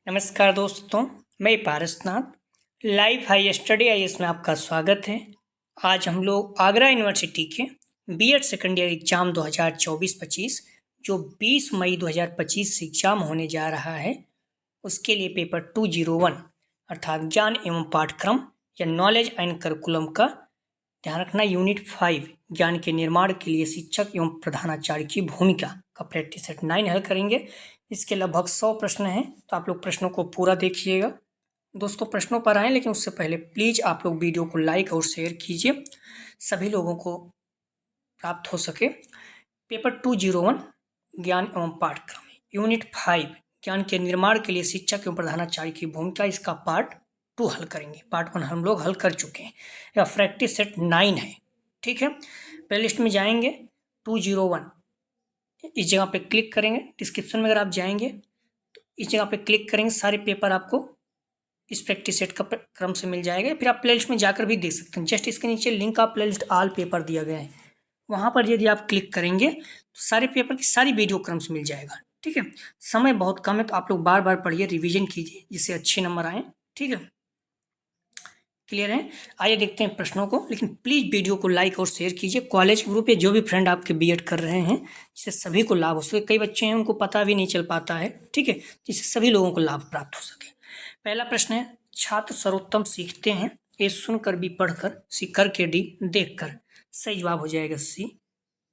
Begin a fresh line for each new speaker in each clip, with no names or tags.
नमस्कार दोस्तों, मैं Parasnath live high study IAS में आपका स्वागत है। आज हम लोग आगरा यूनिवर्सिटी के बीएड सेकेंड ईयर एग्जाम 2024-25 जो 20 मई 2025 से एग्जाम होने जा रहा है, उसके लिए पेपर 201 अर्थात ज्ञान एवं पाठ्यक्रम या नॉलेज एंड करिकुलम का ध्यान रखना। यूनिट 5 ज्ञान के निर्माण के लिए शिक्षक एवं प्रधानाचार्य की भूमिका का प्रैक्टिस सेट 9 हल करेंगे। इसके लगभग 100 प्रश्न हैं, तो आप लोग प्रश्नों को पूरा देखिएगा। दोस्तों, प्रश्नों पर आएँ लेकिन उससे पहले प्लीज़ आप लोग वीडियो को लाइक और शेयर कीजिए, सभी लोगों को प्राप्त हो सके। पेपर 201 ज्ञान एवं पाठ्यक्रम यूनिट 5 ज्ञान के निर्माण के लिए शिक्षक एवं प्रधानाचार्य की भूमिका, इसका पार्ट 2 हल करेंगे। पार्ट 1 हम लोग हल कर चुके हैं। यह प्रैक्टिस सेट 9 है, ठीक है। प्ले लिस्ट में जाएंगे 201, इस जगह पे क्लिक करेंगे। डिस्क्रिप्शन में अगर आप जाएंगे तो इस जगह पे क्लिक करेंगे, सारे पेपर आपको इस प्रैक्टिस सेट का क्रम से मिल जाएगा। फिर आप प्लेलिस्ट में जाकर भी देख सकते हैं। जस्ट इसके नीचे link of playlist all paper दिया गया है, वहाँ पर यदि आप क्लिक करेंगे तो सारे पेपर की सारी वीडियो क्रम से मिल जाएगा, ठीक है। समय बहुत कम है, तो आप लोग बार बार पढ़िए, रिवीजन कीजिए, जिससे अच्छे नंबर आए, ठीक है। क्लियर है? आइए देखते हैं प्रश्नों को, लेकिन प्लीज़ वीडियो को लाइक और शेयर कीजिए। कॉलेज ग्रुप पे जो भी फ्रेंड आपके बीएड कर रहे हैं, जिससे सभी को लाभ हो सके। कई बच्चे हैं उनको पता भी नहीं चल पाता है, ठीक है, जिससे सभी लोगों को लाभ प्राप्त हो सके। पहला प्रश्न है, छात्र सर्वोत्तम सीखते हैं ए सुनकर, बी पढ़कर, सी करके, डी देखकर। सही जवाब हो जाएगा सी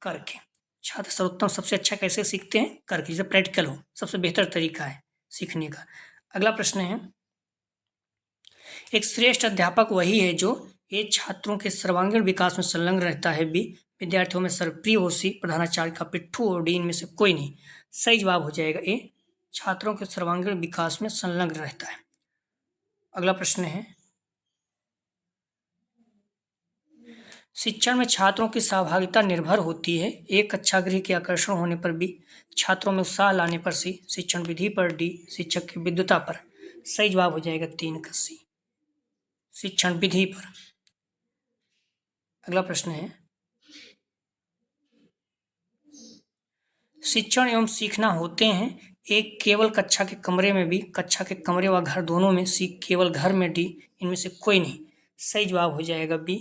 करके। छात्र सर्वोत्तम सबसे अच्छा कैसे सीखते हैं? करके, जैसे प्रैक्टिकल हो, सबसे बेहतर तरीका है सीखने का। अगला प्रश्न है, एक श्रेष्ठ अध्यापक वही है जो ए छात्रों के सर्वांगीण विकास में संलग्न रहता है, बी विद्यार्थियों में सर्वप्रिय हो, सी प्रधानाचार्य का पिट्ठू, और डी इनमें से कोई नहीं। सही जवाब हो जाएगा ए छात्रों के सर्वांगीण विकास में संलग्न रहता है। अगला प्रश्न है, शिक्षण में छात्रों की सहभागिता निर्भर होती है ए कक्षागृह के आकर्षण होने पर, बी छात्रों में उत्साह लाने पर, सी शिक्षण विधि पर, डी शिक्षक की विद्वता पर। सही जवाब हो जाएगा 3 का सी शिक्षण विधि पर। अगला प्रश्न है, शिक्षण एवं सीखना होते हैं एक केवल कक्षा के कमरे में, बी कक्षा के कमरे व घर दोनों में, सी केवल घर में, डी इनमें से कोई नहीं। सही जवाब हो जाएगा बी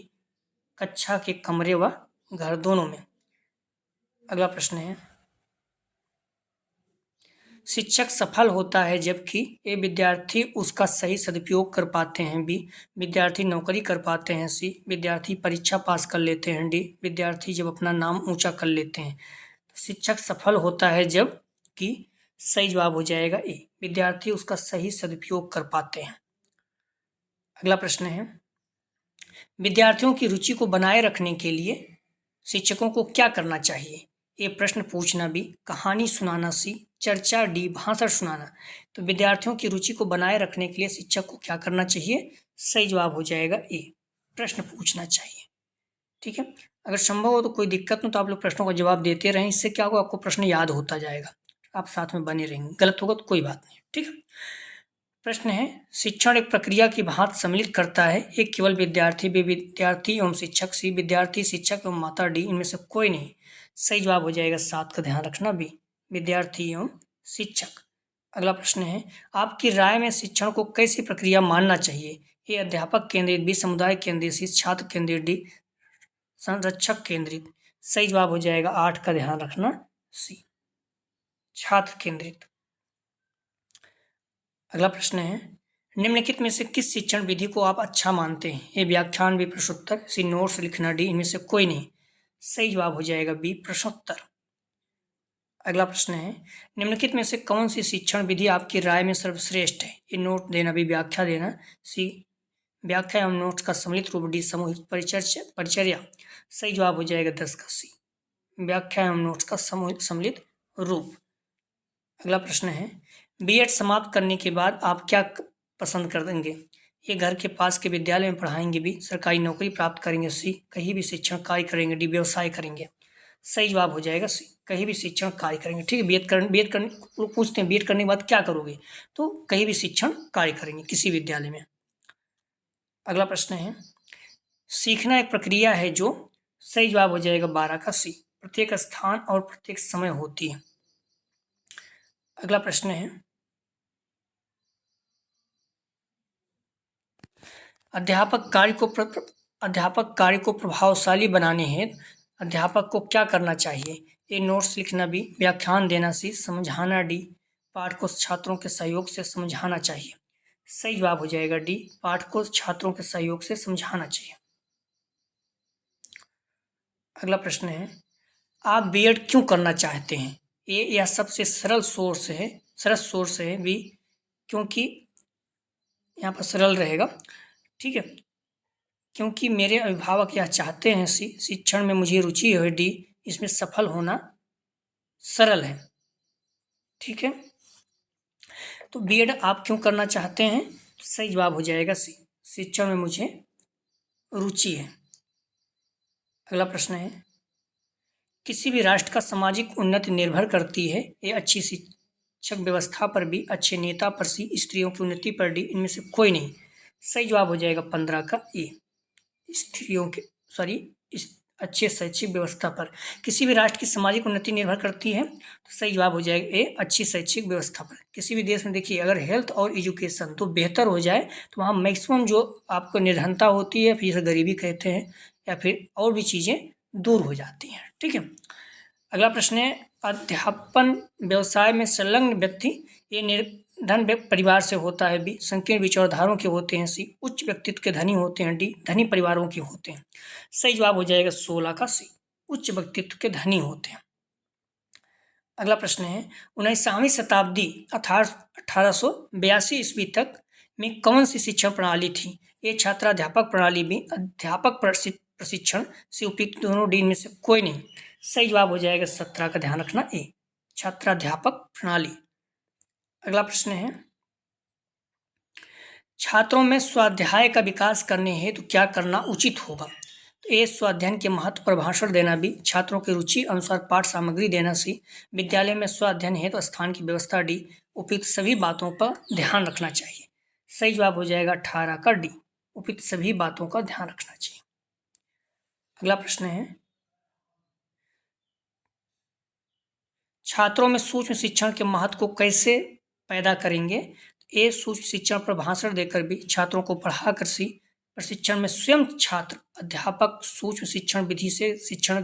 कक्षा के कमरे व घर दोनों में। अगला प्रश्न है, शिक्षक सफल होता है जबकि ए विद्यार्थी उसका सही सदुपयोग कर पाते हैं, बी विद्यार्थी नौकरी कर पाते हैं, सी विद्यार्थी परीक्षा पास कर लेते हैं, डी विद्यार्थी जब अपना नाम ऊंचा कर लेते हैं। शिक्षक सफल होता है जब कि सही जवाब हो जाएगा ए विद्यार्थी उसका सही सदुपयोग कर पाते हैं। अगला प्रश्न है, विद्यार्थियों की रुचि को बनाए रखने के लिए शिक्षकों को क्या करना चाहिए? ए प्रश्न पूछना, बी कहानी सुनाना, सी चर्चा, डी भाषण सुनाना। तो विद्यार्थियों की रुचि को बनाए रखने के लिए शिक्षक को क्या करना चाहिए? सही जवाब हो जाएगा ए प्रश्न पूछना चाहिए, ठीक है। अगर संभव हो तो कोई दिक्कत नहीं, तो आप लोग प्रश्नों का जवाब देते रहें, इससे क्या होगा, आपको प्रश्न याद होता जाएगा, आप साथ में बने रहेंगे। गलत होगा तो कोई बात नहीं, ठीक है। प्रश्न है, शिक्षण एक प्रक्रिया की भांति सम्मिलित करता है एक केवल विद्यार्थी, बी विद्यार्थी एवं शिक्षक, सी विद्यार्थी शिक्षक एवं माता, डी इनमें से कोई नहीं। सही जवाब हो जाएगा 7 का ध्यान रखना, बी विद्यार्थी एवं शिक्षक। अगला प्रश्न है, आपकी राय में शिक्षण को कैसी प्रक्रिया मानना चाहिए? ए अध्यापक केंद्रित, बी समुदाय केंद्रित, सी छात्र केंद्रित, डी संरक्षक केंद्रित। सही जवाब हो जाएगा 8 का ध्यान रखना, सी छात्र केंद्रित। अगला प्रश्न है, निम्नलिखित में से किस शिक्षण विधि को आप अच्छा मानते हैं? ए व्याख्यान, बी प्रश्नोत्तर, सी नोट्स लिखना, डी इनमें से कोई नहीं। सही जवाब हो जाएगा बी प्रश्नोत्तर। अगला प्रश्न है, निम्नलिखित में से कौन सी शिक्षण विधि आपकी राय में सर्वश्रेष्ठ है? ए नोट देना, बी व्याख्या देना, सी व्याख्या एवं नोट्स का सम्मिलित रूप, डी सामूहिक परिचर्या। सही जवाब हो जाएगा 10 का सी व्याख्या एवं नोट्स का सम्मिलित रूप। अगला प्रश्न है, बीएड समाप्त करने के बाद आप क्या पसंद कर देंगे? ये घर के पास के विद्यालय में पढ़ाएंगे, बी सरकारी नौकरी प्राप्त करेंगे, सी कहीं भी शिक्षण कार्य करेंगे, डी व्यवसाय करेंगे। सही जवाब हो जाएगा सी कहीं भी शिक्षण कार्य करेंगे, ठीक है। बीएड करने लोग पूछते हैं बीएड करने के बाद क्या करोगे, तो कहीं भी शिक्षण कार्य करेंगे किसी विद्यालय में। अगला प्रश्न है, सीखना एक प्रक्रिया है जो, सही जवाब हो जाएगा 12 का सी प्रत्येक स्थान और प्रत्येक समय होती है। अगला प्रश्न है, अध्यापक कार्य को प्रभावशाली बनाने हेतु अध्यापक को क्या करना चाहिए? ए. नोट्स लिखना, बी. व्याख्यान देना, सी. समझाना, डी. पाठ को छात्रों के सहयोग से समझाना चाहिए। सही जवाब हो जाएगा डी. पाठ को छात्रों के सहयोग से समझाना चाहिए। अगला प्रश्न है, आप बीएड क्यों करना चाहते हैं? ए. यह सबसे सरल सोर्स है। बी. क्योंकि यहाँ पर सरल रहेगा, ठीक है, क्योंकि मेरे अभिभावक यह चाहते हैं। सी. शिक्षण में मुझे रुचि है। डी. इसमें सफल होना सरल है। ठीक है, तो बीएड आप क्यों करना चाहते हैं? सही जवाब हो जाएगा सी. शिक्षण में मुझे रुचि है। अगला प्रश्न है, किसी भी राष्ट्र का सामाजिक उन्नति निर्भर करती है ये अच्छी शिक्षक व्यवस्था पर, भी अच्छे नेता पर, सी. स्त्रियों की उन्नति पर, डी. इनमें से कोई नहीं। सही जवाब हो जाएगा 15 का ए. अच्छे शैक्षिक व्यवस्था पर। किसी भी राष्ट्र की सामाजिक उन्नति निर्भर करती है, तो सही जवाब हो जाएगा ए. अच्छी शैक्षिक व्यवस्था पर। किसी भी देश में देखिए, अगर हेल्थ और एजुकेशन तो बेहतर हो जाए तो वहाँ मैक्सिमम जो आपको निर्धनता होती है, फिर गरीबी कहते हैं, या फिर और भी चीज़ें दूर हो जाती हैं। ठीक है, अगला प्रश्न है, अध्यापन व्यवसाय में संलग्न व्यक्ति ये निर्धन परिवार से होता है। बी. संकीर्ण विचारधाराओं के होते हैं। सी. उच्च व्यक्तित्व के धनी होते हैं। डी. धनी परिवारों के होते हैं। सही जवाब हो जाएगा 16 का सी. उच्च व्यक्तित्व के धनी होते हैं। अगला प्रश्न है, 19वीं शताब्दी 1882 ईस्वी तक में कौन सी शिक्षण प्रणाली थी? ए. छात्राध्यापक प्रणाली, बी. अध्यापक प्रशिक्षण, सी. उपयुक्त दोनों, डी. में से कोई नहीं। सही जवाब हो जाएगा 17 का, ध्यान रखना ए. छात्राध्यापक प्रणाली। अगला प्रश्न है, छात्रों में स्वाध्याय का विकास करने हेतु क्या करना उचित होगा? तो ए. स्वाध्ययन के महत्व पर भाषण देना, बी. छात्रों की रुचि अनुसार पाठ सामग्री देना, सी. विद्यालय में स्वाध्ययन हेतु स्थान की व्यवस्था, डी. उपयुक्त सभी बातों पर ध्यान रखना चाहिए। सही जवाब हो जाएगा 18 का डी. उपयुक्त सभी बातों का ध्यान रखना चाहिए। अगला प्रश्न है, छात्रों में सूक्ष्म शिक्षण के महत्व को कैसे पैदा करेंगे? ए. सूक्ष्म शिक्षण पर भाषण देकर, भी. छात्रों को पढ़ाकर, सी. प्रशिक्षण में स्वयं छात्र अध्यापक सूक्ष्म शिक्षण विधि से शिक्षण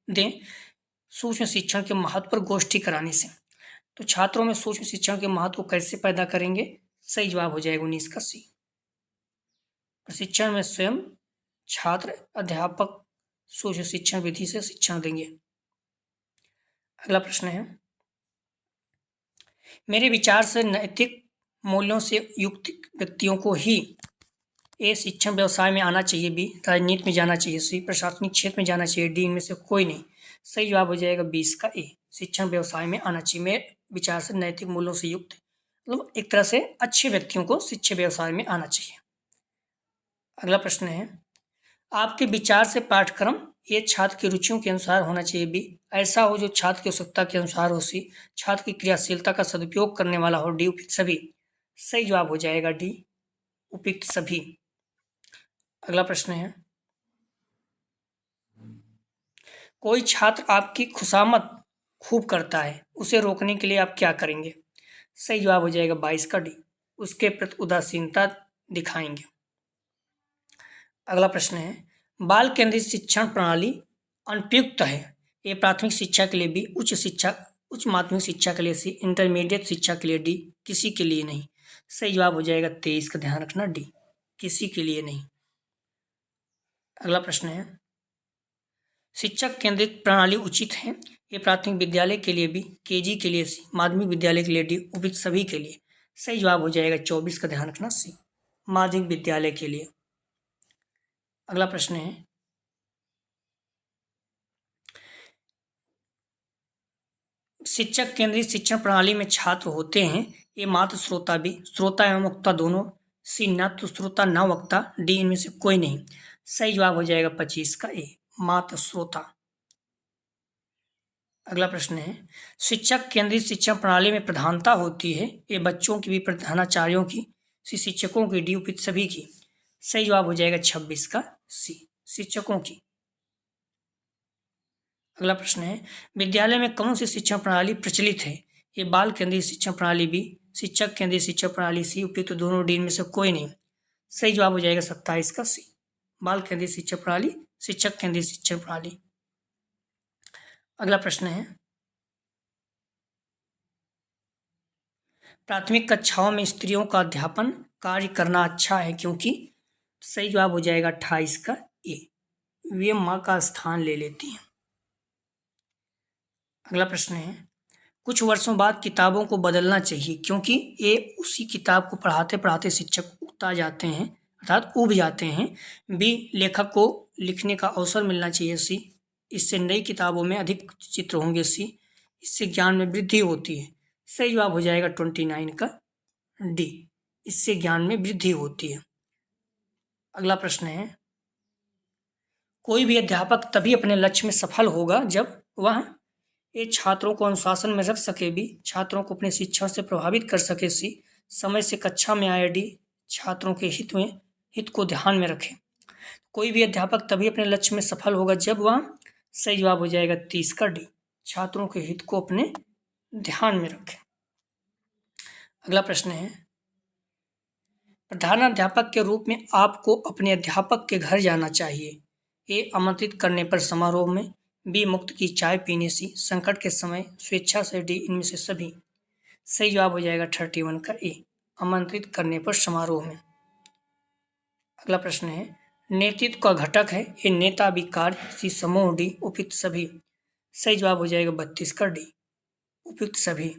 दें। सूक्ष्म शिक्षण के महत्व पर गोष्ठी कराने से। तो छात्रों में सूक्ष्म शिक्षण के महत्व को कैसे पैदा करेंगे? सही जवाब हो जाएगा 19 का सी. प्रशिक्षण में स्वयं छात्र अध्यापक सूक्ष्म शिक्षण विधि से शिक्षण देंगे। अगला प्रश्न है, मेरे विचार से नैतिक मूल्यों से युक्त व्यक्तियों को ही ए. शिक्षण व्यवसाय में आना चाहिए, बी. राजनीति में जाना चाहिए, सी. प्रशासनिक क्षेत्र में जाना चाहिए, डी. इनमें से कोई नहीं। सही जवाब हो जाएगा 20 का ए. शिक्षण व्यवसाय में आना चाहिए। मेरे विचार से नैतिक मूल्यों से युक्त, मतलब एक तरह से अच्छे व्यक्तियों को शिक्षा व्यवसाय में आना चाहिए। अगला प्रश्न है, आपके विचार से पाठ्यक्रम ये छात्र की रुचियों के अनुसार होना चाहिए, बी. ऐसा हो जो छात्र की आवश्यकता के अनुसार हो, सी. छात्र की क्रियाशीलता का सदुपयोग करने वाला हो, डी. उपयुक्त सभी। सही जवाब हो जाएगा डी. उपयुक्त सभी। अगला प्रश्न है, कोई छात्र आपकी खुशामद खूब करता है, उसे रोकने के लिए आप क्या करेंगे? सही जवाब हो जाएगा 22 का डी. उसके प्रति उदासीनता दिखाएंगे। अगला प्रश्न है, बाल केंद्रित शिक्षण प्रणाली अनुपयुक्त है। ए. प्राथमिक शिक्षा के लिए, बी. उच्च माध्यमिक शिक्षा के लिए, सी. इंटरमीडिएट शिक्षा के लिए, डी. किसी के लिए नहीं। सही जवाब हो जाएगा 23 का, ध्यान रखना डी. किसी के लिए नहीं। अगला प्रश्न है, शिक्षक केंद्रित प्रणाली उचित है। ये प्राथमिक विद्यालय के लिए, बी. केजी के लिए, सी. माध्यमिक विद्यालय के लिए, डी. उपयुक्त सभी के लिए। सही जवाब हो जाएगा 24 का, ध्यान रखना सी. माध्यमिक विद्यालय के लिए। अगला प्रश्न है, शिक्षक केंद्रित शिक्षण प्रणाली में छात्र होते हैं ये मात्र श्रोता, भी. श्रोता एवं वक्ता दोनों, सी. न तो श्रोता न वक्ता, डी. इनमें से कोई नहीं। सही जवाब हो जाएगा 25 का ए. मात्र श्रोता। अगला प्रश्न है, शिक्षक केंद्रित शिक्षण प्रणाली में प्रधानता होती है ये बच्चों की, भी. प्रधानाचार्यों की, सी. शिक्षकों की, डी. उपयुक्त सभी की। सही जवाब हो जाएगा 26 का सी. शिक्षकों की। अगला प्रश्न है, विद्यालय में कौन सी शिक्षण प्रणाली प्रचलित है? ये बाल केंद्रित शिक्षण प्रणाली, बी. शिक्षक केंद्रित शिक्षण प्रणाली, सी. उपयुक्त दोनों, डी. में से कोई नहीं। सही जवाब हो जाएगा 27 का सी, बाल केंद्रित शिक्षा प्रणाली, शिक्षक केंद्रित शिक्षा प्रणाली। अगला प्रश्न है, प्राथमिक कक्षाओं में स्त्रियों का अध्यापन कार्य करना अच्छा है क्योंकि। सही जवाब हो जाएगा 28 का ए, वे मां का स्थान ले लेती हैं। अगला प्रश्न है, कुछ वर्षों बाद किताबों को बदलना चाहिए क्योंकि ए, उसी किताब को पढ़ाते पढ़ाते शिक्षक उगता जाते हैं अर्थात उब जाते हैं। बी, लेखक को लिखने का अवसर मिलना चाहिए। सी, इससे नई किताबों में अधिक चित्र होंगे। सी, इससे ज्ञान में वृद्धि होती है। सही जवाब हो जाएगा 29 का डी, इससे ज्ञान में वृद्धि होती है। अगला प्रश्न है, कोई भी अध्यापक तभी अपने लक्ष्य में सफल होगा जब वह ए, छात्रों को अनुशासन में रख सके। बी, छात्रों को अपने शिक्षण से प्रभावित कर सके। सी, समय से कक्षा में आए। डी, छात्रों के हित को ध्यान में रखे। कोई भी अध्यापक तभी अपने लक्ष्य में सफल होगा जब वह। सही जवाब हो जाएगा 30 का डी, छात्रों के हित को अपने ध्यान में रखे। अगला प्रश्न है, प्रधानाध्यापक के रूप में आपको अपने अध्यापक के घर जाना चाहिए। ए, आमंत्रित करने पर समारोह में। बी, मुक्त की चाय पीने से। संकट के समय, स्वेच्छा से। डी, इनमें से सभी। सही जवाब हो जाएगा 31 का ए, आमंत्रित करने पर समारोह में। अगला प्रश्न है, नेतृत्व का घटक है। ये नेता, बी, कार्य, सी, समूह। डी, उपयुक्त सभी। सही जवाब हो जाएगा 32 का डी, उपयुक्त सभी।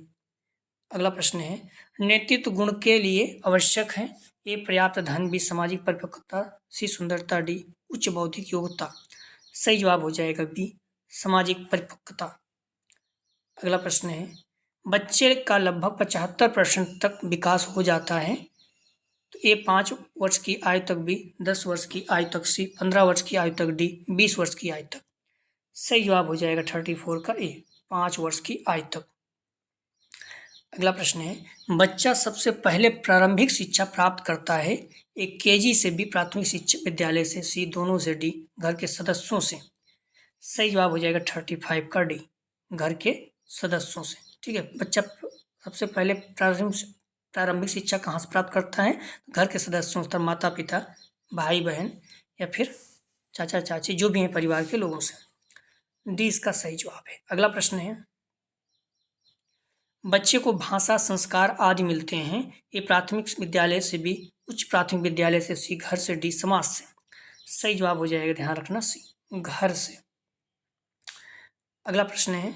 अगला प्रश्न है, नेतृत्व गुण के लिए आवश्यक है। ए, पर्याप्त धन। बी, सामाजिक परिपक्वता। सी, सुंदरता। डी, उच्च बौद्धिक योग्यता। सही जवाब हो जाएगा बी, सामाजिक परिपक्वता। अगला प्रश्न है, बच्चे का लगभग 75% तक विकास हो जाता है। तो ए, 5 वर्ष की आयु तक। बी, 10 वर्ष की आयु तक। सी, 15 वर्ष की आयु तक। डी, 20 वर्ष की आयु तक। सही जवाब हो जाएगा 34 का ए, 5 वर्ष की आयु तक। अगला प्रश्न है, बच्चा सबसे पहले प्रारंभिक शिक्षा प्राप्त करता है। ए, केजी से। बी, प्राथमिक शिक्षा विद्यालय से। सी, दोनों से। डी, घर के सदस्यों से। सही जवाब हो जाएगा 35 का डी, घर के सदस्यों से। ठीक है, बच्चा सबसे पहले प्रारंभिक शिक्षा कहाँ से प्राप्त करता है? घर के सदस्यों से, माता पिता, भाई बहन या फिर चाचा चाची, जो भी हैं परिवार के लोगों से। डी इसका सही जवाब है। अगला प्रश्न है, बच्चे को भाषा, संस्कार आदि मिलते हैं। ये प्राथमिक विद्यालय से। बी, उच्च प्राथमिक विद्यालय से। सी, घर से। डी, समाज से। सही जवाब हो जाएगा, ध्यान रखना, सी, घर से। अगला प्रश्न है,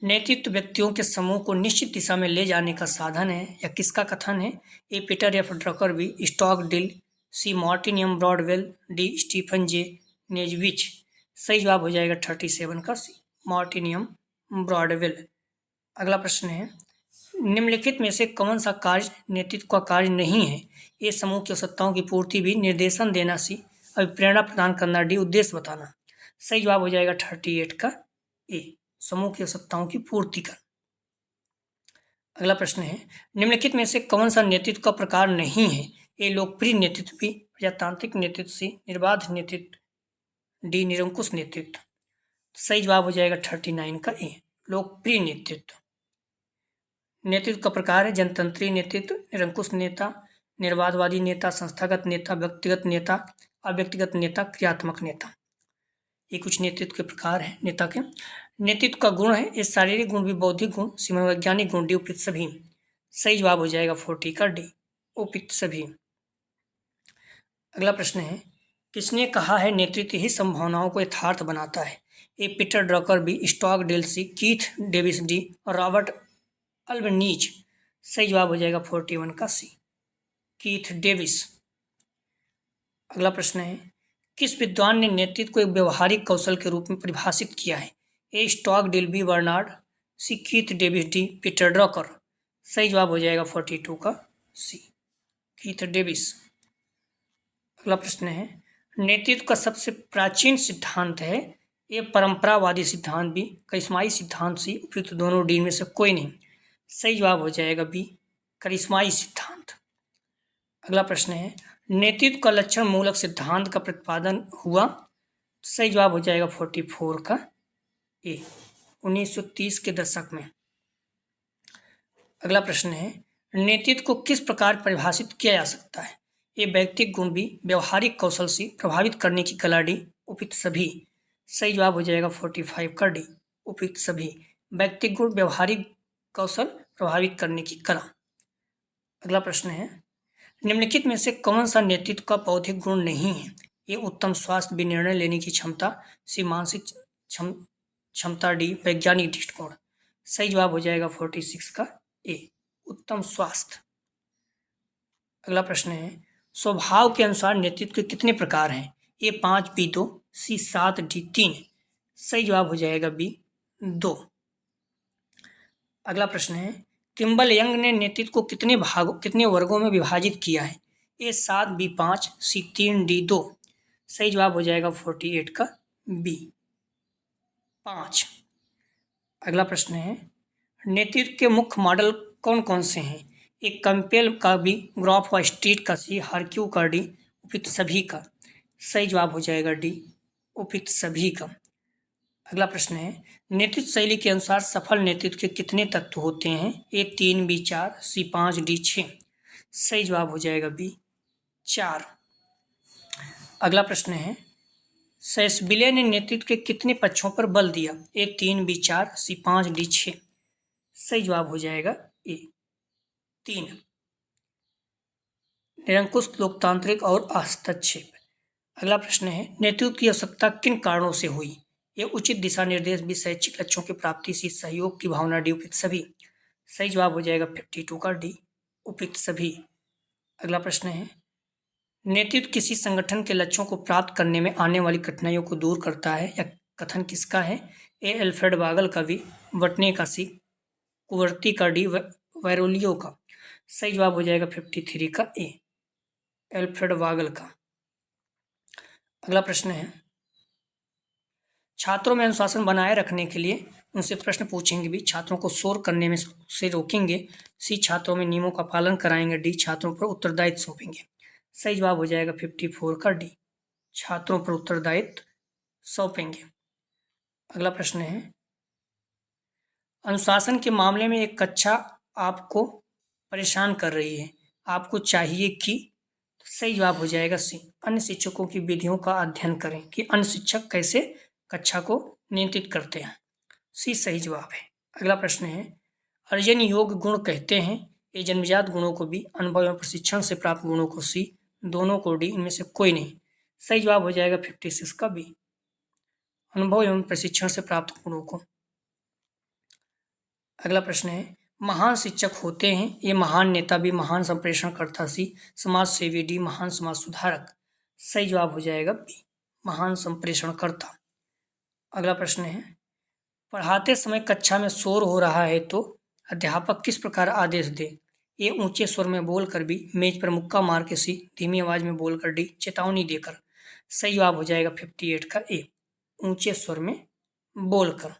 नेतृत्व व्यक्तियों के समूह को निश्चित दिशा में ले जाने का साधन है या किसका कथन है? A, Peter F Drucker. B, Stogdill. C, Martin M Broadwell. D, Stephen J Knezevich. सही जवाब हो जाएगा 37 का सी, मार्टिन एम ब्रॉडवेल। अगला प्रश्न है, निम्नलिखित में से कौन सा कार्य नेतृत्व का कार्य नहीं है? ए, समूह की आवश्यकताओं की पूर्ति। बी, निर्देशन देना। सी, अभिप्रेरणा प्रदान करना। डी, उद्देश्य बताना। सही जवाब हो जाएगा 38 का ए, समूह की आवश्यकताओं की पूर्ति कर। अगला प्रश्न है, निम्नलिखित में से कौन सा नेतृत्व का प्रकार नहीं है? ए, लोकप्रिय नेतृत्व। बी, प्रजातांत्रिक नेतृत्व। सी, निर्बाध नेतृत्व। डी, निरंकुश नेतृत्व। सही जवाब हो जाएगा 39 का ए, लोकप्रिय नेतृत्व। नेतृत्व का प्रकार है जनतंत्री नेतृत्व, निरंकुश नेता, निर्वाधवादी नेता, संस्थागत नेता, व्यक्तिगत नेता, अव्यक्तिगत नेता, क्रियात्मक नेता। ये कुछ नेतृत्व के प्रकार हैं नेता के। नेतृत्व का गुण है, ये शारीरिक गुण भी, बौद्धिक गुण, मनोवैज्ञानिक गुण। डी, उपयुक्त सभी। सही जवाब हो जाएगा 40 का डी, उपयुक्त सभी। अगला प्रश्न है, किसने कहा है नेतृत्व ही संभावनाओं को यथार्थ बनाता है? A, Peter Drucker. B, Stogdill. C, Keith Davis. D, Robert Albanese. सही जवाब हो जाएगा 41 का सी, कीथ डेविस। अगला प्रश्न है, किस विद्वान ने नेतृत्व को एक व्यवहारिक कौशल के रूप में परिभाषित किया है? A, Stogdill. B, Bernard. C, Keith Davis. D, Peter Drucker. सही जवाब हो जाएगा 42 का सी, कीथ डेविस। अगला प्रश्न है, नेतृत्व का सबसे प्राचीन सिद्धांत है। ए, परंपरावादी सिद्धांत। बी, करिश्माई सिद्धांत। सी, उपयुक्त दोनों। डी में से कोई नहीं। सही जवाब हो जाएगा बी, करिश्माई सिद्धांत। अगला प्रश्न है, नेतृत्व का लक्षण मूलक सिद्धांत का प्रतिपादन हुआ। सही जवाब हो जाएगा 44 का ए, 1930 के दशक में। अगला प्रश्न है, नेतृत्व को किस प्रकार परिभाषित किया जा सकता है? ए व्यक्तिक गुण बी व्यवहारिक कौशल सी प्रभावित करने की कला डी उपयुक्त सभी। सही जवाब हो जाएगा 45 का डी उपयुक्त सभी। व्यक्तिक गुण व्यवहारिक कौशल प्रभावित करने की कला। अगला प्रश्न है निम्नलिखित में से कौन सा नेतृत्व का बौद्धिक गुण नहीं है? ए उत्तम स्वास्थ्य बी निर्णय लेने की क्षमता सी मानसिक क्षमता डी वैज्ञानिक दृष्टिकोण। सही जवाब हो जाएगा 46 का ए उत्तम स्वास्थ्य। अगला प्रश्न है स्वभाव के अनुसार नेतृत्व के कितने प्रकार हैं? ए 5 बी 2 सी 7 डी 3। सही जवाब हो जाएगा बी 2। अगला प्रश्न है किम्बल यंग ने नेतृत्व को कितने वर्गों में विभाजित किया है? ए 7 बी 5 सी 3 डी 2। सही जवाब हो जाएगा 48 का बी 5। अगला प्रश्न है नेतृत्व के मुख्य मॉडल कौन कौन से हैं? एक कंपेल का बी ग्राफ व स्ट्रीट का सी हार्क्यू का डी उपयुक्त सभी का। सही जवाब हो जाएगा डी उपयुक्त सभी का। अगला प्रश्न है नेतृत्व शैली के अनुसार सफल नेतृत्व के कितने तत्व होते हैं? ए 3 बी 4 सी 5 डी 6। सही जवाब हो जाएगा बी 4। अगला प्रश्न है सेस्बिले ने नेतृत्व के कितने पक्षों पर बल दिया? ए 3 बी 4 सी 5 डी 6। सही जवाब हो जाएगा ए 3। निरंकुश लोकतांत्रिक और हस्तक्षेप। अगला प्रश्न है नेतृत्व की आवश्यकता किन कारणों से हुई? ये उचित दिशा निर्देश भी शैक्षिक लक्ष्यों की प्राप्ति से सहयोग की भावना डी उपयुक्त सभी। सही जवाब हो जाएगा 52 का डी उपयुक्त सभी। अगला प्रश्न है नेतृत्व किसी संगठन के लक्ष्यों को प्राप्त करने में आने वाली कठिनाइयों को दूर करता है। यह कथन किसका है? ए एल्फ्रेड वागल का बी बटने का सी कुवर्ती का डी वैरोलियो का। सही जवाब हो जाएगा 53 का ए एल्फ्रेड वागल का। अगला प्रश्न है छात्रों में अनुशासन बनाए रखने के लिए उनसे प्रश्न पूछेंगे भी छात्रों को शोर करने में से रोकेंगे सी छात्रों में नियमों का पालन कराएंगे डी छात्रों पर उत्तरदायित्व सौंपेंगे। सही जवाब हो जाएगा 54 का डी छात्रों पर उत्तरदायित्व सौंपेंगे। अगला प्रश्न है अनुशासन के मामले में एक कक्षा आपको परेशान कर रही है, आपको चाहिए कि। सही जवाब हो जाएगा सी अन्य शिक्षकों की विधियों का अध्ययन करें कि अन्य शिक्षक कैसे कक्षा को नियंत्रित करते हैं। सी सही जवाब है। अगला प्रश्न है अर्जन योग्य गुण कहते हैं ये जन्मजात गुणों को भी अनुभव एवं प्रशिक्षण से प्राप्त गुणों को सी दोनों को डी इनमें से कोई नहीं। सही जवाब हो जाएगा 56 का बी अनुभव एवं प्रशिक्षण से प्राप्त गुणों को। अगला प्रश्न है महान शिक्षक होते हैं ये महान नेता भी महान संप्रेषणकर्ता सी समाज सेवी डी महान समाज सुधारक। सही जवाब हो जाएगा बी महान संप्रेषणकर्ता। अगला प्रश्न है पढ़ाते समय कक्षा में शोर हो रहा है तो अध्यापक किस प्रकार आदेश दे? ए ऊंचे स्वर में बोलकर भी मेज पर मुक्का मार के सी धीमी आवाज में बोलकर डी चेतावनी देकर। सही जवाब हो जाएगा 58 का ए ऊंचे स्वर में बोलकर।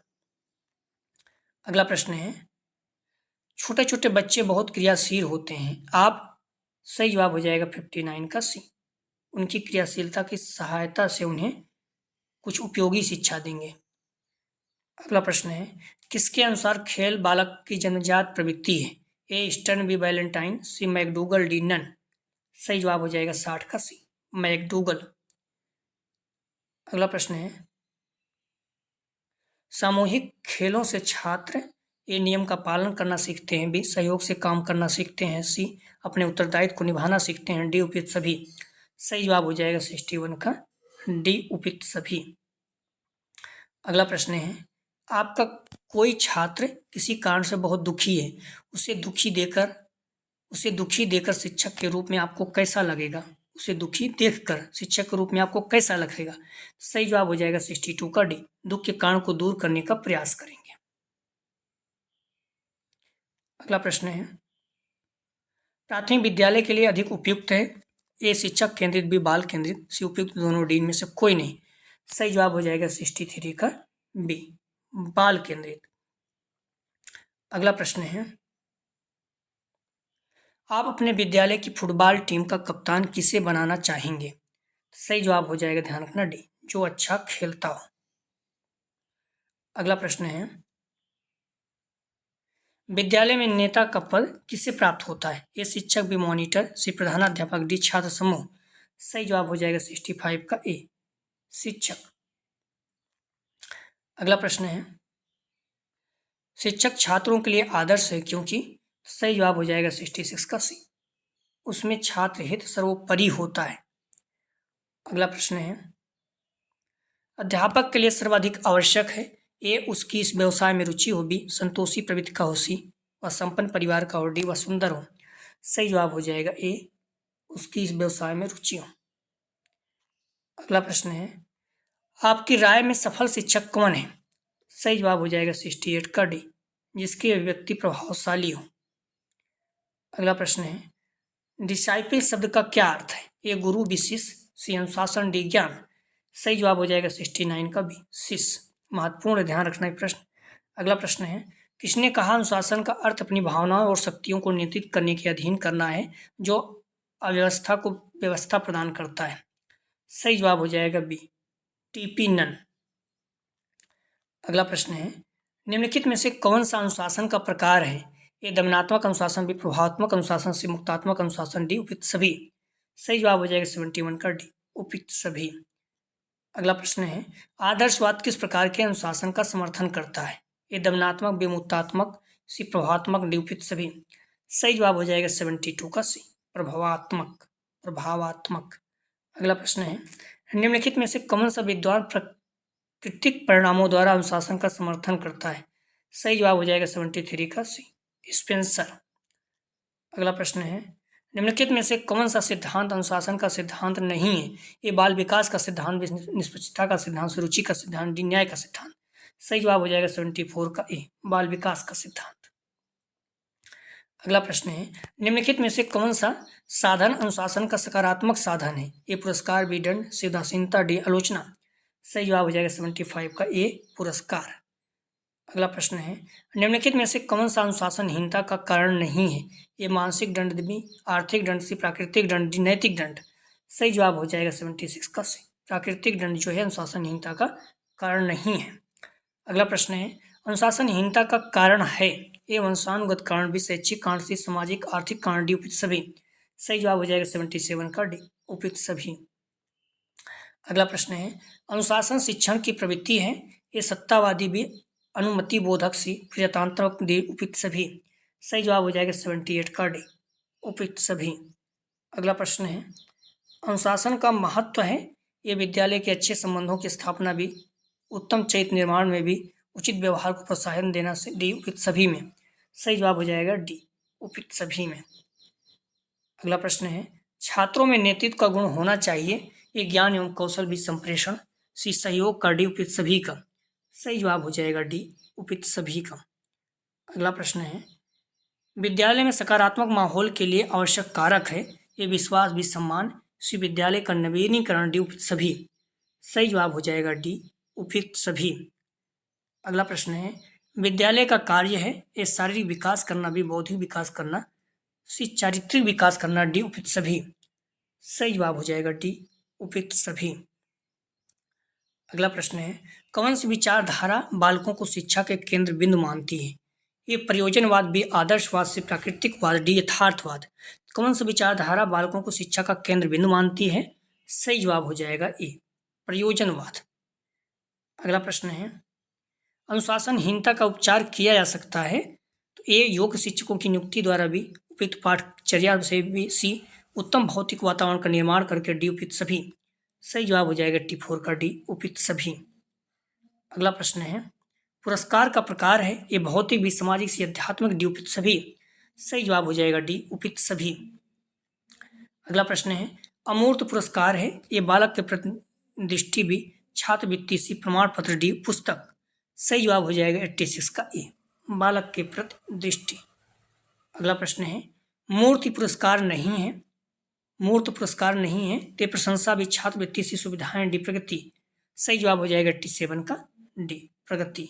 अगला प्रश्न है छोटे छोटे बच्चे बहुत क्रियाशील होते हैं आप। सही जवाब हो जाएगा 59 का सी उनकी क्रियाशीलता की सहायता से उन्हें कुछ उपयोगी शिक्षा देंगे। अगला प्रश्न है किसके अनुसार खेल बालक की जन्मजात प्रवृत्ति है? ए स्टर्न बी वैलेंटाइन सी मैकडूगल डी नन। सही जवाब हो जाएगा 60 का सी मैकडूगल। अगला प्रश्न है सामूहिक खेलों से छात्र ए नियम का पालन करना सीखते हैं बी सहयोग से काम करना सीखते हैं सी अपने उत्तरदायित्व को निभाना सीखते हैं डी उपयुक्त सभी। सही जवाब हो जाएगा 61 का डी उपयुक्त सभी। अगला प्रश्न है आपका कोई छात्र किसी कारण से बहुत दुखी है उसे दुखी देकर शिक्षक के रूप में आपको कैसा लगेगा? उसे दुखी देखकर शिक्षक के रूप में आपको कैसा लगेगा? सही जवाब हो जाएगा 62 का डी दुख के कारण को दूर करने का प्रयास करेंगे। अगला प्रश्न है प्राथमिक विद्यालय के लिए अधिक उपयुक्त है ए शिक्षक केंद्रित बी बाल केंद्रित सी उपयुक्त दोनों डी में से कोई नहीं। सही जवाब हो जाएगा 63 का बी बाल केंद्रित। अगला प्रश्न है आप अपने विद्यालय की फुटबॉल टीम का कप्तान किसे बनाना चाहेंगे? सही जवाब हो जाएगा ध्यान रखना डी जो अच्छा खेलता हो। अगला प्रश्न है विद्यालय में नेता का पद किससे प्राप्त होता है? ए शिक्षक, बी मॉनिटर, सी प्रधानाध्यापक, डी छात्र समूह। सही जवाब हो जाएगा 65 का ए, शिक्षक। अगला प्रश्न है, शिक्षक छात्रों के लिए आदर्श है क्योंकि? सही जवाब हो जाएगा 66 का सी, उसमें छात्र हित सर्वोपरि होता है। अगला प्रश्न है, अध्यापक के लिए सर्वाधिक आवश्यक है? ए उसकी इस व्यवसाय में रुचि हो, बी संतोषी प्रवृत्ति का हो, सी वह संपन्न परिवार का हो, डी वह सुंदर हो। सही जवाब हो जाएगा ए उसकी इस व्यवसाय में रुचि हो। अगला प्रश्न है, आपकी राय में सफल शिक्षक कौन है? सही जवाब हो जाएगा 68 का डी, जिसकी अभिव्यक्ति प्रभावशाली हो। अगला प्रश्न है, डिसाइपल शब्द का क्या अर्थ है? ए गुरु, बी शिष्य, सी अनुशासन, डी ज्ञान। सही जवाब हो जाएगा 69 का बी, शिष्य। महत्वपूर्ण, ध्यान रखना है प्रश्न। अगला प्रश्न है, किसने कहा अनुशासन का अर्थ अपनी भावनाओं और शक्तियों को नियंत्रित करने के अधीन करना है जो अव्यवस्था को व्यवस्था प्रदान करता है? सही जवाब हो जाएगा बी, टीपी नन। अगला प्रश्न है, निम्नलिखित में से कौन सा अनुशासन का प्रकार है? ए दमनात्मक अनुशासन, बी प्रभावात्मक अनुशासन, सी मुक्तात्मक अनुशासन, डी उपयुक्त सभी। सही जवाब हो जाएगा 71 का डी, उपयुक्त सभी। अगला प्रश्न है, आदर्शवाद किस प्रकार के अनुशासन का समर्थन करता है? ए दमनात्मक, बी मुक्तात्मक, सी प्रभावात्मक, डी उपयुक्त सभी। सही जवाब हो जाएगा 72 का सी, प्रभावात्मक, प्रभावात्मक। अगला प्रश्न है, निम्नलिखित में से कौन सा विद्वान प्राकृतिक परिणामों द्वारा अनुशासन का समर्थन करता है? सही जवाब हो जाएगा 73 का सी, स्पेंसर। अगला प्रश्न है, निम्नलिखित में से कौन सा सिद्धांत अनुशासन का सिद्धांत नहीं है? ये बाल विकास का सिद्धांत, निष्पक्षता का सिद्धांत, सुरुचि का सिद्धांत, डी न्याय का सिद्धांत। सही जवाब हो जाएगा 74 का ए, बाल विकास का सिद्धांत। अगला प्रश्न है, निम्नलिखित में से कौन सा साधन अनुशासन का सकारात्मक साधन है? ए पुरस्कार, बी दंड, सी उदासीनता, डी आलोचना। सही जवाब हो जाएगा 75 का ए, पुरस्कार। अगला प्रश्न है, निम्नलिखित में से कौन सा अनुशासनहीनता का कारण नहीं है? ये मानसिक दंड, बी आर्थिक दंड, सी प्राकृतिक दंड, डी नैतिक दंड। सही जवाब हो जाएगा 76 का सी, प्राकृतिक दंड जो है अनुशासनहीनता का कारण नहीं है। अगला प्रश्न है, अनुशासनहीनता का कारण है? ए वंशानुगत कारण, बी शैक्षिक कारण, सी सामाजिक आर्थिक कारण, डी उपयुक्त सभी। सही जवाब हो जाएगा 77 का डी, उपयुक्त सभी। अगला प्रश्न है, अनुशासन शिक्षण की प्रवृत्ति है? ये सत्तावादी, भी अनुमति बोधक, सी प्रजातांत्रिक, डी उपयुक्त सभी। सही जवाब हो जाएगा 78 का डी, उपयुक्त सभी। अगला प्रश्न है, अनुशासन का महत्व है? ये विद्यालय के अच्छे संबंधों की स्थापना भी, उत्तम चरित्र निर्माण में भी, उचित व्यवहार को प्रोत्साहन देना से, डी उपयुक्त सभी में। सही जवाब हो जाएगा डी, उपयुक्त सभी में। अगला प्रश्न है, छात्रों में नेतृत्व का गुण होना चाहिए? ये ज्ञान एवं कौशल भी संप्रेषण, सी सहयोग का, डी उपयुक्त सभी का। सही जवाब हो जाएगा डी, उपयुक्त सभी का। अगला प्रश्न है, विद्यालय में सकारात्मक माहौल के लिए आवश्यक कारक है? ये विश्वास, भी सम्मान, सी विद्यालय का नवीनीकरण, डी उपयुक्त सभी। सही जवाब हो जाएगा डी, उपयुक्त सभी। अगला प्रश्न है, विद्यालय का कार्य है? ये शारीरिक विकास करना, भी बौद्धिक विकास करना, सी चारित्रिक विकास करना, डी उपयुक्त सभी। सही जवाब हो जाएगा डी, उपयुक्त सभी। अगला प्रश्न है, कौन सी विचारधारा बालकों को शिक्षा के केंद्र बिंदु मानती है? ये प्रयोजनवाद, बी आदर्शवाद, सी प्राकृतिकवाद, डी यथार्थवाद। कौन सी विचारधारा बालकों को शिक्षा का केंद्र बिंदु मानती है? सही जवाब हो जाएगा ए, प्रयोजनवाद। अगला प्रश्न है, अनुशासनहीनता का उपचार किया जा सकता है? तो ए योग्य शिक्षकों की नियुक्ति द्वारा भी, उपयुक्त पाठचर्या से भी, सी उत्तम भौतिक वातावरण का निर्माण करके, डी उपयुक्त सभी। सही जवाब हो जाएगा T4 का डी, उपयुक्त सभी। अगला प्रश्न है, पुरस्कार का प्रकार है? ये भौतिक, भी सामाजिक, सी आध्यात्मिक, डी उपयुक्त सभी। सही जवाब हो जाएगा डी, उपयुक्त सभी। अगला प्रश्न है, अमूर्त पुरस्कार है? ये बालक के प्रति दृष्टि, भी छात्रवृत्ति, सी प्रमाण पत्र, डी पुस्तक। सही जवाब हो जाएगा 86 का ए, बालक के प्रति दृष्टि। अगला प्रश्न है, मूर्ति पुरस्कार नहीं है? मूर्त पुरस्कार नहीं है, ते प्रशंसा, भी छात्रवृत्ति, सी सुविधाएं, डी प्रगति। सही जवाब हो जाएगा 87 का डी, प्रगति।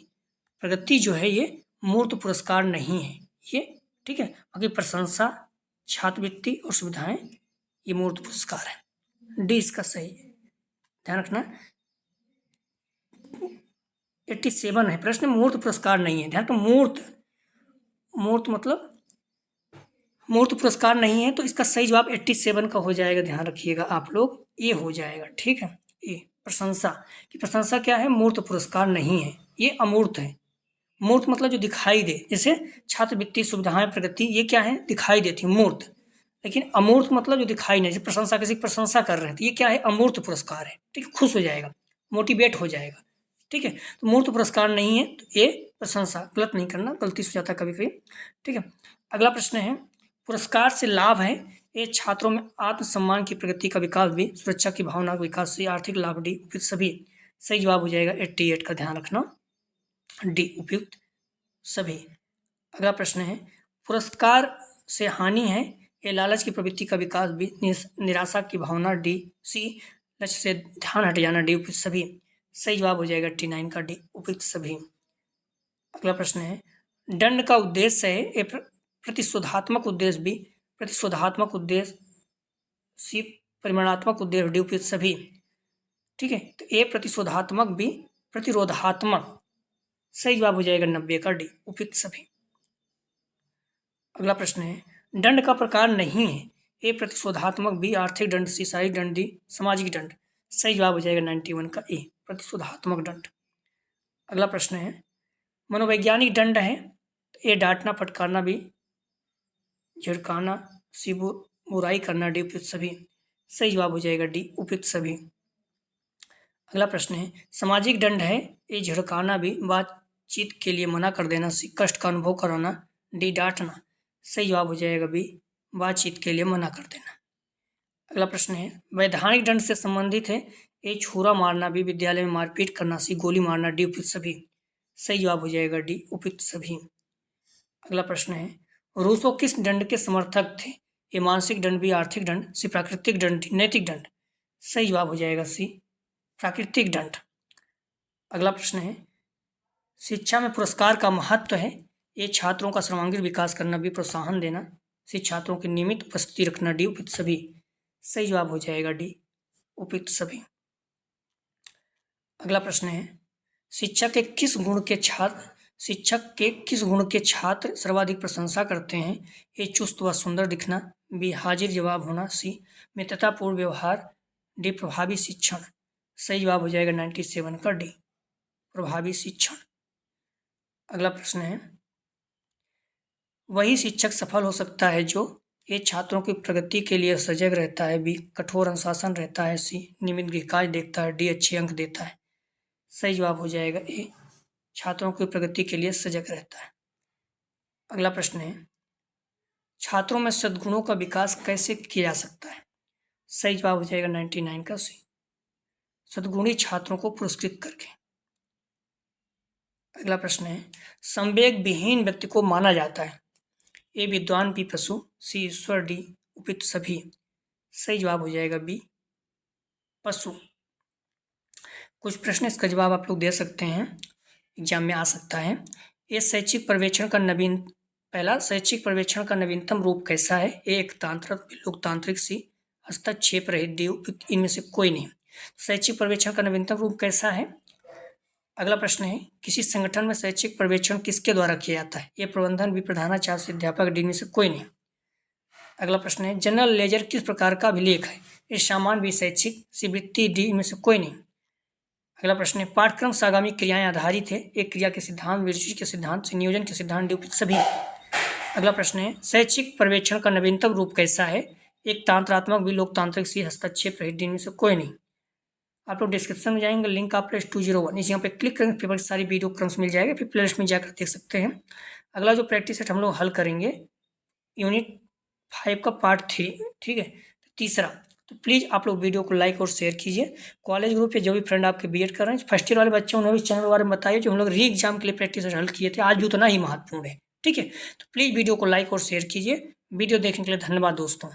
प्रगति जो है ये मूर्त पुरस्कार नहीं है ये, ठीक है। बाकी प्रशंसा, छात्रवृत्ति और सुविधाएं ये मूर्त पुरस्कार है, डी इसका सही है, ध्यान रखना। 87 है प्रश्न, मूर्त पुरस्कार नहीं है, ध्यान तो मूर्त मूर्त मतलब मूर्त पुरस्कार नहीं है, तो इसका सही जवाब 87 का हो जाएगा, ध्यान रखिएगा आप लोग, ये हो जाएगा। ठीक है, ये प्रशंसा की प्रशंसा क्या है, मूर्त पुरस्कार नहीं है, ये अमूर्त है। मूर्त मतलब जो दिखाई दे, जैसे छात्रवृत्ति सुविधाएं प्रगति, ये क्या है, दिखाई देती मूर्त। लेकिन अमूर्त मतलब जो दिखाई नहीं, जैसे प्रशंसा, किसी की प्रशंसा कर रहे हैं तो ये क्या है, अमूर्त पुरस्कार है। ठीक है, खुश हो जाएगा, मोटिवेट हो जाएगा। ठीक है, तो मूर्त पुरस्कार नहीं है, तो ये प्रशंसा। गलत नहीं करना, गलती से हो जाता है कभी कभी। ठीक है, अगला प्रश्न है, पुरस्कार से लाभ है, ये छात्रों में आत्मसम्मान की प्रगति का विकास भी, सुरक्षा की भावना का विकास से, आर्थिक लाभ डी, उपयुक्त सभी। सही जवाब हो जाएगा 88 का, ध्यान रखना, डी उपयुक्त सभी। अगला प्रश्न है, पुरस्कार से हानि है, ये लालच की प्रवृत्ति का विकास भी, निराशा की भावना डी, सी लक्ष्य से ध्यान हट जाना डी उपयुक्त सभी। सही जवाब हो जाएगा 89 का, डी उपयुक्त सभी। अगला प्रश्न है, दंड का उद्देश्य है, ये प्रतिशोधात्मक उद्देश्य भी, प्रतिशोधात्मक उद्देश्य सी, परिमाणात्मक उद्देश्य डी उपयुक्त सभी। ठीक है, तो ए प्रतिशोधात्मक बी प्रतिरोधात्मक। सही जवाब हो जाएगा 90 का, डी उपयुक्त सभी। अगला प्रश्न है, दंड का प्रकार नहीं है, ए प्रतिशोधात्मक बी आर्थिक दंड सी शारीरिक दंड डी सामाजिक दंड। सही जवाब हो जाएगा 91 का, ए प्रतिशोधात्मक दंड। अगला प्रश्न है, मनोवैज्ञानिक दंड है, ए डांटना फटकारना भी, झिड़काना सी बुराई करना डी उपयुक्त सभी। सही जवाब हो जाएगा डी उपयुक्त सभी। अगला प्रश्न है, सामाजिक दंड है, ए झिड़काना भी, बातचीत के लिए मना कर देना सी कष्ट का अनुभव कराना डी डांटना। सही जवाब हो जाएगा बी, बातचीत के लिए मना कर देना। अगला प्रश्न है, वैधानिक दंड से संबंधित है, ए छुरा मारना भी, विद्यालय में मारपीट करना सी गोली मारना डी उपयुक्त सभी। सही जवाब हो जाएगा डी उपयुक्त सभी। अगला प्रश्न है, रूसो किस दंड के समर्थक थे, ये मानसिक दंड भी आर्थिक दंड सी प्राकृतिक दंड नैतिक दंड। सही जवाब हो जाएगा सी प्राकृतिक दंड। अगला प्रश्न है, शिक्षा में पुरस्कार का महत्व है, ये छात्रों का सर्वांगीण विकास करना भी, प्रोत्साहन देना सी छात्रों की नियमित उपस्थिति रखना डी उपयुक्त सभी। सही जवाब हो जाएगा डी उपयुक्त सभी। अगला प्रश्न है, शिक्षक के किस गुण के छात्र सर्वाधिक प्रशंसा करते हैं, ए चुस्त व सुंदर दिखना बी हाजिर जवाब होना सी मित्रतापूर्ण व्यवहार डी प्रभावी शिक्षण। सही जवाब हो जाएगा 97 का, डी प्रभावी शिक्षण। अगला प्रश्न है, वही शिक्षक सफल हो सकता है जो, ए छात्रों की प्रगति के लिए सजग रहता है बी कठोर अनुशासन रहता है सी नियमित गृहकार्य देखता है डी अच्छे अंक देता है। सही जवाब हो जाएगा ए छात्रों की प्रगति के लिए सजग रहता है। अगला प्रश्न है, छात्रों में सद्गुणों का विकास कैसे किया जा सकता है। सही जवाब हो जाएगा 99 का, सी सद्गुणी छात्रों को पुरस्कृत करके। अगला प्रश्न है, संवेग विहीन व्यक्ति को माना जाता है, ए विद्वान बी पशु सी ईश्वर डी उपयुक्त सभी। सही जवाब हो जाएगा बी पशु। कुछ प्रश्न इसका जवाब आप लोग दे सकते हैं, एग्जाम में आ सकता है। ये शैक्षिक पर्यवेक्षण का पहला शैक्षिक पर्यवेक्षण का नवीनतम रूप कैसा है, ए एकतांत्रिक लोकतांत्रिक सी हस्तक्षेप रहित डी उपयुक्त इनमें से कोई नहीं। शैक्षिक पर्यवेक्षण का नवीनतम रूप कैसा है। अगला प्रश्न है, किसी संगठन में शैक्षिक पर्यवेक्षण किसके द्वारा किया जाता है, ये प्रबंधन भी प्रधानाचार्य से अध्यापक डी में से कोई नहीं। अगला प्रश्न है, जनरल लेजर किस प्रकार का अभिलेख है, ये सामान्य भी शैक्षिक सिवृत्ति डी में से कोई नहीं। अगला प्रश्न है, पाठ्यक्रम सागामी क्रियाएं आधारित है, एक क्रिया के सिद्धांत विरुचि के सिद्धांत से नियोजन के सिद्धांत डी उपयुक्त सभी। अगला प्रश्न है, शैक्षिक पर्यवेक्षण का नवीनतम रूप कैसा है, एक तांत्रात्मक भी लोकतांत्रिक सी हस्तक्षेप रहित डी में से कोई नहीं। आप लोग डिस्क्रिप्शन में जाएंगे, लिंक आप +201 इस यहाँ पे क्लिक करेंगे, पेपर की सारी वीडियो क्रम्स मिल जाएगा, फिर प्लेलिस्ट में जाकर देख सकते हैं। अगला जो प्रैक्टिस सेट हम लोग हल करेंगे यूनिट 5 का पार्ट 3, ठीक है, तीसरा। तो प्लीज़ आप लोग वीडियो को लाइक और शेयर कीजिए। कॉलेज ग्रुप पे जो भी फ्रेंड आपके बीएड कर रहे हैं, फर्स्ट ईयर वाले बच्चे उन्हें भी चैनल के बारे में बताइए, जो हम लोग री एग्जाम के लिए प्रैक्टिस सेट हल किए थे, आज भी उतना ही महत्वपूर्ण है। ठीक है, तो प्लीज़ वीडियो को लाइक और शेयर कीजिए। वीडियो देखने के लिए धन्यवाद दोस्तों।